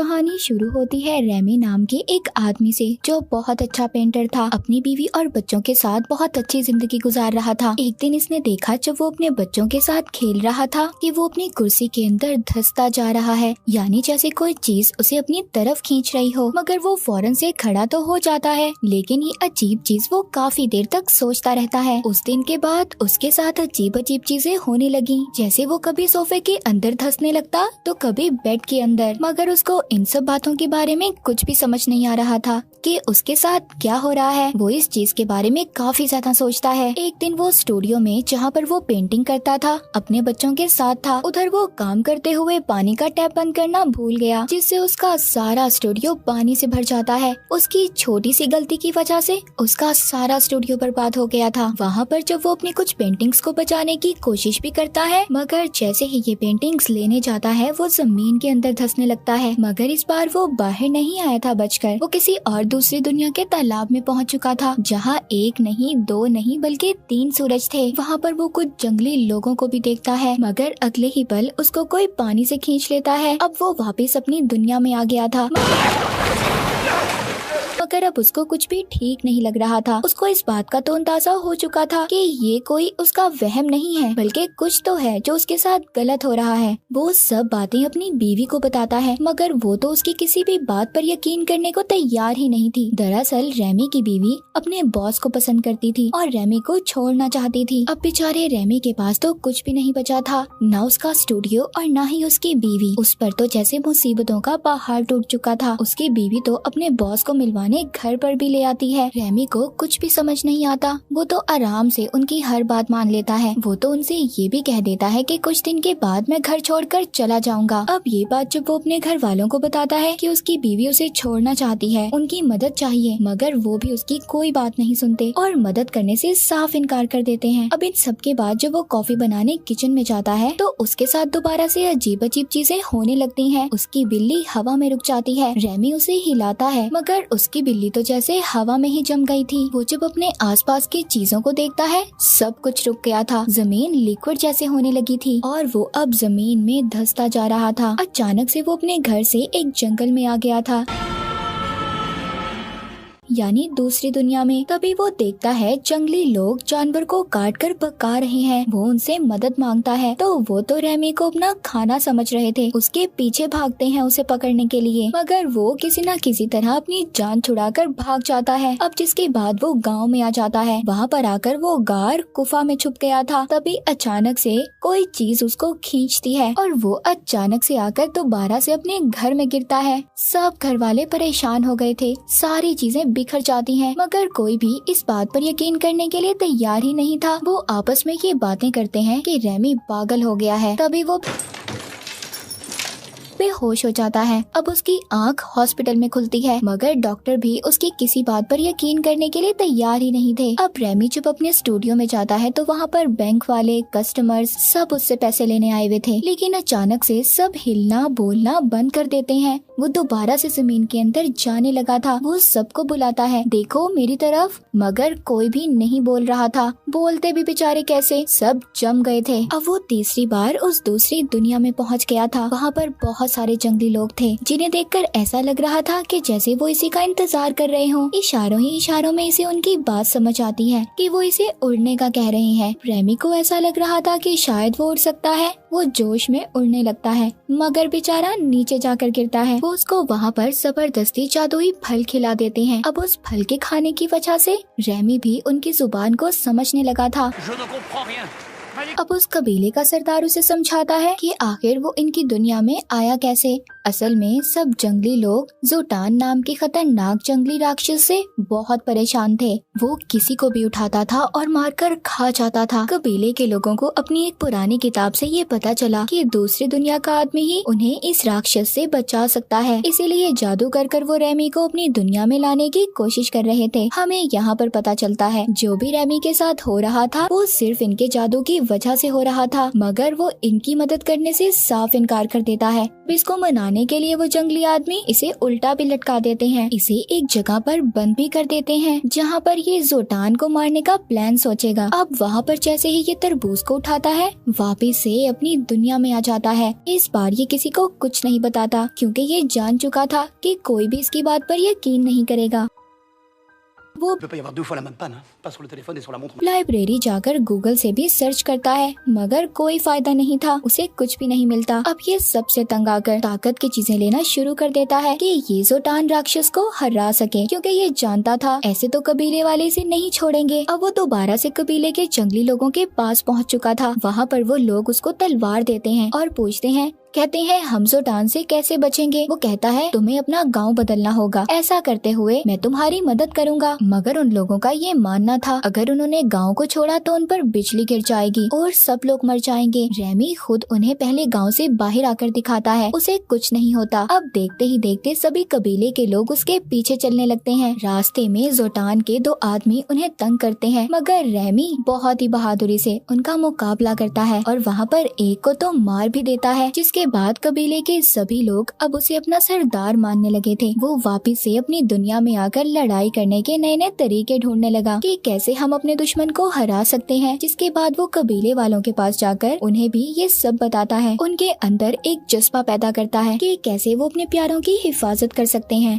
कहानी शुरू होती है रेमी नाम के एक आदमी से जो बहुत अच्छा पेंटर था। अपनी बीवी और बच्चों के साथ बहुत अच्छी जिंदगी गुजार रहा था। एक दिन इसने देखा जब वो अपने बच्चों के साथ खेल रहा था कि वो अपनी कुर्सी के अंदर धंसता जा रहा है, यानी जैसे कोई चीज उसे अपनी तरफ खींच रही हो। मगर वो फौरन से खड़ा तो हो जाता है, लेकिन ये अजीब चीज वो काफी देर तक सोचता रहता है। उस दिन के बाद उसके साथ अजीब अजीब चीजें होने लगी, जैसे वो कभी सोफे के अंदर धंसने लगता तो कभी बेड के अंदर। मगर उसको इन सब बातों के बारे में कुछ भी समझ नहीं आ रहा था कि उसके साथ क्या हो रहा है। वो इस चीज के बारे में काफी ज्यादा सोचता है। एक दिन वो स्टूडियो में जहाँ पर वो पेंटिंग करता था अपने बच्चों के साथ था। उधर वो काम करते हुए पानी का टैप बंद करना भूल गया, जिससे उसका सारा स्टूडियो पानी से भर जाता है। उसकी छोटी सी गलती की वजह से उसका सारा स्टूडियो बर्बाद हो गया था। वहाँ पर जब वो अपनी कुछ पेंटिंग्स को बचाने की कोशिश भी करता है, मगर जैसे ही ये पेंटिंग्स लेने जाता है वो जमीन के अंदर धंसने लगता है। मगर इस बार वो बाहर नहीं आया था बचकर, वो किसी और दूसरी दुनिया के तालाब में पहुंच चुका था, जहां एक नहीं, दो नहीं, बल्कि 3 सूरज थे। वहां पर वो कुछ जंगली लोगों को भी देखता है, मगर अगले ही पल उसको कोई पानी से खींच लेता है। अब वो वापस अपनी दुनिया में आ गया था, मगर अब उसको कुछ भी ठीक नहीं लग रहा था। उसको इस बात का तो अंदाजा हो चुका था कि ये कोई उसका वहम नहीं है, बल्कि कुछ तो है जो उसके साथ गलत हो रहा है। वो सब बातें अपनी बीवी को बताता है, मगर वो तो उसकी किसी भी बात पर यकीन करने को तैयार ही नहीं थी। दरअसल रेमी की बीवी अपने बॉस को पसंद करती थी और रेमी को छोड़ना चाहती थी। अब बेचारे रेमी के पास तो कुछ भी नहीं बचा था, न उसका स्टूडियो और न ही उसकी बीवी। उस पर तो जैसे मुसीबतों का पहाड़ टूट चुका था। उसकी बीवी तो अपने बॉस को मिलवाने घर पर भी ले आती है। रेमी को कुछ भी समझ नहीं आता। वो तो आराम से उनकी हर बात मान लेता है। वो तो उनसे ये भी कह देता है कि कुछ दिन के बाद मैं घर छोड़कर चला जाऊंगा। अब ये बात जब वो अपने घर वालों को बताता है कि उसकी बीवी उसे छोड़ना चाहती है, उनकी मदद चाहिए, मगर वो भी उसकी कोई बात नहीं सुनते और मदद करने से साफ इनकार कर देते हैं। अब इन सब के बाद जब वो कॉफी बनाने किचन में जाता है तो उसके साथ दोबारा से अजीब अजीब चीजें होने लगती हैं। उसकी बिल्ली हवा में रुक जाती है। रेमी उसे हिलाता है, मगर उसकी बिल्ली तो जैसे हवा में ही जम गई थी। वो जब अपने आसपास की चीजों को देखता है सब कुछ रुक गया था। जमीन लिक्विड जैसे होने लगी थी और वो अब जमीन में धंसता जा रहा था। अचानक से वो अपने घर से एक जंगल में आ गया था, यानी दूसरी दुनिया में। तभी वो देखता है जंगली लोग जानवर को काट कर पका रहे हैं। वो उनसे मदद मांगता है तो वो तो रेमी को अपना खाना समझ रहे थे। उसके पीछे भागते हैं उसे पकड़ने के लिए, मगर वो किसी न किसी तरह अपनी जान छुड़ाकर भाग जाता है। अब जिसके बाद वो गांव में आ जाता है। वहाँ पर आकर वो गार गुफा में छुप गया था। तभी अचानक से कोई चीज उसको खींचती है और वो अचानक से आकर दोबारा से अपने घर में गिरता है। सब घर वाले परेशान हो गए थे। सारी चीजें बिखर जाती हैं, मगर कोई भी इस बात पर यकीन करने के लिए तैयार ही नहीं था। वो आपस में ये बातें करते हैं कि रेमी पागल हो गया है। तभी वो बेहोश हो जाता है। अब उसकी आंख हॉस्पिटल में खुलती है, मगर डॉक्टर भी उसकी किसी बात पर यकीन करने के लिए तैयार ही नहीं थे। अब रेमी जब अपने स्टूडियो में जाता है तो वहाँ पर बैंक वाले, कस्टमर्स सब उससे पैसे लेने आए हुए थे, लेकिन अचानक से सब हिलना बोलना बंद कर देते हैं। वो दोबारा से जमीन के अंदर जाने लगा था। वो सबको बुलाता है, देखो मेरी तरफ, मगर कोई भी नहीं बोल रहा था। बोलते भी बेचारे कैसे, सब जम गए थे। अब वो तीसरी बार उस दूसरी दुनिया में पहुँच गया था। वहाँ पर बहुत सारे जंगली लोग थे, जिन्हें देखकर ऐसा लग रहा था कि जैसे वो इसी का इंतजार कर रहे हों। इशारों ही इशारों में इसे उनकी बात समझ आती है कि वो इसे उड़ने का कह रहे हैं। रेमी को ऐसा लग रहा था कि शायद वो उड़ सकता है। वो जोश में उड़ने लगता है, मगर बेचारा नीचे जाकर गिरता है। वो उसको वहाँ पर जबरदस्ती जादुई फल खिला देते हैं। अब उस फल के खाने की वजह से रेमी भी उनकी जुबान को समझने लगा था। अब उस कबीले का सरदार उसे समझाता है कि आखिर वो इनकी दुनिया में आया कैसे। असल में सब जंगली लोग जुटान नाम के खतरनाक जंगली राक्षस से बहुत परेशान थे। वो किसी को भी उठाता था और मारकर खा जाता था। कबीले के लोगों को अपनी एक पुरानी किताब से ये पता चला कि दूसरी दुनिया का आदमी ही उन्हें इस राक्षस से बचा सकता है। इसीलिए जादू कर वो रेमी को अपनी दुनिया में लाने की कोशिश कर रहे थे। हमें यहाँ पर पता चलता है जो भी रेमी के साथ हो रहा था वो सिर्फ इनके जादू की वजह से हो रहा था, मगर वो इनकी मदद करने से साफ इनकार कर देता है। इसको मनाने के लिए वो जंगली आदमी इसे उल्टा भी लटका देते हैं। इसे एक जगह पर बंद भी कर देते हैं जहाँ पर ये जोटान को मारने का प्लान सोचेगा। अब वहाँ पर जैसे ही ये तरबूज को उठाता है, वापिस से अपनी दुनिया में आ जाता है। इस बार ये किसी को कुछ नहीं बताता क्योंकि ये जान चुका था कि कोई भी इसकी बात पर यकीन नहीं करेगा। वो लाइब्रेरी जाकर गूगल से भी सर्च करता है, मगर कोई फायदा नहीं था, उसे कुछ भी नहीं मिलता। अब ये सबसे तंग आकर ताकत की चीजें लेना शुरू कर देता है कि ये जोटान राक्षस को हरा सके, क्योंकि ये जानता था ऐसे तो कबीले वाले इसे नहीं छोड़ेंगे। अब वो दोबारा से कबीले के जंगली लोगों के पास पहुंच चुका था। वहाँ पर वो लोग उसको तलवार देते हैं और पूछते हैं, कहते हैं हम जोटान से कैसे बचेंगे। वो कहता है तुम्हें अपना गांव बदलना होगा, ऐसा करते हुए मैं तुम्हारी मदद करूंगा। मगर उन लोगों का ये मानना था अगर उन्होंने गांव को छोड़ा तो उन पर बिजली गिर जाएगी और सब लोग मर जाएंगे। रेमी खुद उन्हें पहले गांव से बाहर आकर दिखाता है, उसे कुछ नहीं होता। अब देखते ही देखते सभी कबीले के लोग उसके पीछे चलने लगते हैं। रास्ते में जोटान के दो आदमी उन्हें तंग करते हैं, मगर रेमी बहुत ही बहादुरी से उनका मुकाबला करता है और वहाँ पर एक को तो मार भी देता है। जिसके बाद कबीले के सभी लोग अब उसे अपना सरदार मानने लगे थे। वो वापिस से अपनी दुनिया में आकर लड़ाई करने के नए नए तरीके ढूंढने लगा कि कैसे हम अपने दुश्मन को हरा सकते हैं। जिसके बाद वो कबीले वालों के पास जाकर उन्हें भी ये सब बताता है। उनके अंदर एक जज्बा पैदा करता है कि कैसे वो अपने प्यारों की हिफाजत कर सकते हैं।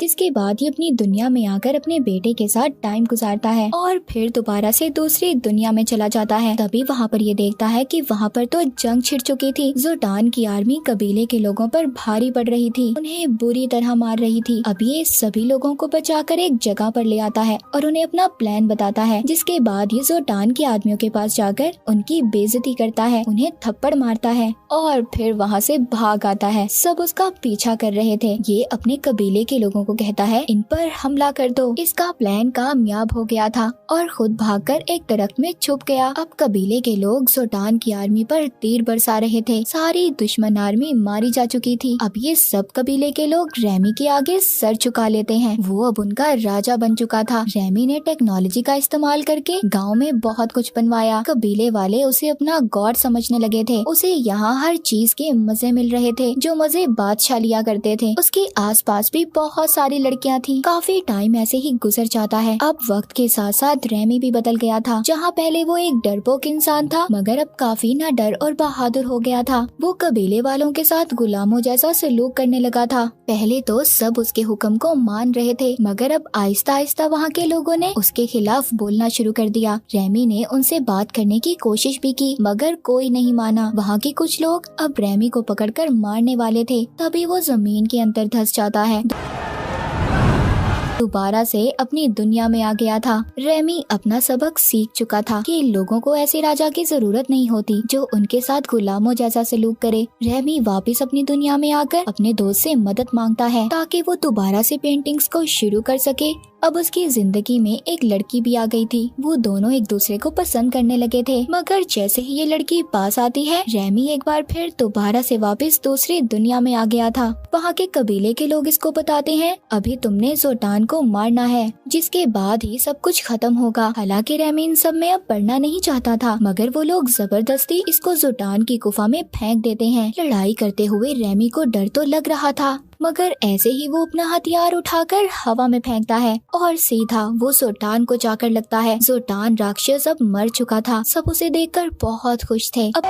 जिसके बाद ये अपनी दुनिया में आकर अपने बेटे के साथ टाइम गुजारता है और फिर दोबारा से दूसरी दुनिया में चला जाता है। तभी वहाँ पर ये देखता है कि वहाँ पर तो जंग छिड़ चुकी थी। जोटान की आर्मी कबीले के लोगों पर भारी पड़ रही थी, उन्हें बुरी तरह मार रही थी। अब ये सभी लोगों को बचाकर एक जगह पर ले आता है और उन्हें अपना प्लान बताता है। जिसके बाद ये जोटान के आदमियों के पास जाकर उनकी बेइज्जती करता है, उन्हें थप्पड़ मारता है और फिर वहाँ से भाग आता है। सब उसका पीछा कर रहे थे। ये अपने कबीले के लोगों को कहता है इन पर हमला कर दो। इसका प्लान कामयाब हो गया था और खुद भागकर एक दरख्त में छुप गया। अब कबीले के लोग जोटान की आर्मी पर तीर बरसा रहे थे। सारी दुश्मन आर्मी मारी जा चुकी थी। अब ये सब कबीले के लोग रेमी के आगे सर झुका लेते हैं। वो अब उनका राजा बन चुका था। रेमी ने टेक्नोलॉजी का इस्तेमाल करके गाँव में बहुत कुछ बनवाया। कबीले वाले उसे अपना गॉड समझने लगे थे। उसे यहाँ हर चीज के मजे मिल रहे थे जो मजे बादशाह लिया करते थे। उसके आसपास भी बहुत सारी लड़कियां थी। काफी टाइम ऐसे ही गुजर जाता है। अब वक्त के साथ साथ रेमी भी बदल गया था। जहाँ पहले वो एक डरपोक इंसान था, मगर अब काफी ना डर और बहादुर हो गया था। वो कबीले वालों के साथ गुलामों जैसा सलूक करने लगा था। पहले तो सब उसके हुक्म को मान रहे थे, मगर अब आहिस्ता आहिस्ता वहाँ के लोगों ने उसके खिलाफ बोलना शुरू कर दिया। रेमी ने उनसे बात करने की कोशिश भी की, मगर कोई नहीं माना। वहाँ के कुछ लोग अब रेमी को पकड़कर मारने वाले थे। तभी वो जमीन के अंदर धंस जाता है। दोबारा से अपनी दुनिया में आ गया था। रेमी अपना सबक सीख चुका था कि लोगों को ऐसे राजा की जरूरत नहीं होती जो उनके साथ गुलामों जैसा सलूक करे। रेमी वापस अपनी दुनिया में आकर अपने दोस्त से मदद मांगता है ताकि वो दोबारा से पेंटिंग्स को शुरू कर सके। अब उसकी जिंदगी में एक लड़की भी आ गई थी। वो दोनों एक दूसरे को पसंद करने लगे थे, मगर जैसे ही ये लड़की पास आती है, रेमी एक बार फिर दोबारा से वापस दूसरी दुनिया में आ गया था। वहाँ के कबीले के लोग इसको बताते हैं अभी तुमने जोटान को मारना है, जिसके बाद ही सब कुछ खत्म होगा। हालांकि रेमी इन सब में अब पढ़ना नहीं चाहता था, मगर वो लोग जबरदस्ती इसको जोटान की गुफा में फेंक देते हैं। लड़ाई करते हुए रेमी को डर तो लग रहा था, मगर ऐसे ही वो अपना हथियार उठाकर हवा में फेंकता है और सीधा वो जोटान को जाकर लगता है। जोटान राक्षस अब मर चुका था। सब उसे देखकर बहुत खुश थे। अब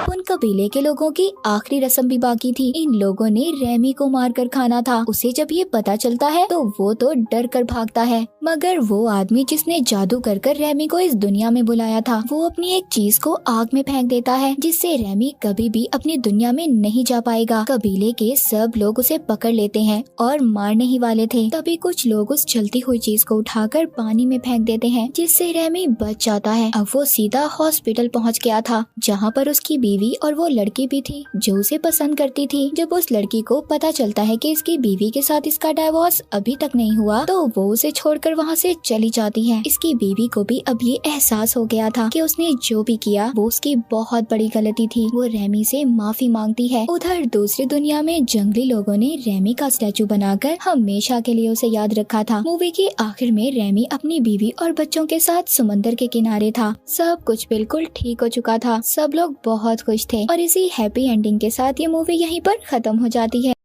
उन कबीले के लोगों की आखिरी रस्म भी बाकी थी। इन लोगों ने रेमी को मारकर खाना था। उसे जब ये पता चलता है तो वो तो डर कर भागता है, मगर वो आदमी जिसने जादू कर कर रेमी को इस दुनिया में बुलाया था, वो अपनी एक चीज को आग में फेंक देता है, जिससे रेमी कभी भी अपनी दुनिया में नहीं जा पाएगा। कबीले के सब लोग उसे पकड़ लेते हैं और मारने ही वाले थे। तभी कुछ लोग उस जलती हुई चीज को उठाकर पानी में फेंक देते हैं, जिससे रेमी बच जाता है। अब वो सीधा हॉस्पिटल पहुँच गया था, जहाँ पर उसकी बीवी और वो लड़की भी थी जो उसे पसंद करती थी। जब उस लड़की को पता चलता है कि इसकी बीवी के साथ इसका डिवोर्स अभी तक नहीं हुआ तो वो उसे छोड़कर वहाँ से चली जाती है। इसकी बीवी को भी अब ये एहसास हो गया था कि उसने जो भी किया वो उसकी बहुत बड़ी गलती थी। वो रेमी से माफी मांगती है। उधर दूसरी दुनिया में जंगली लोगों ने रेमी का स्टैचू बनाकर हमेशा के लिए उसे याद रखा था। मूवी के आखिर में रेमी अपनी बीवी और बच्चों के साथ समुंदर के किनारे था। सब कुछ बिल्कुल ठीक हो चुका था। सब लोग बहुत खुश थे और इसी हैप्पी एंडिंग के साथ ये मूवी यहीं पर खत्म हो जाती है।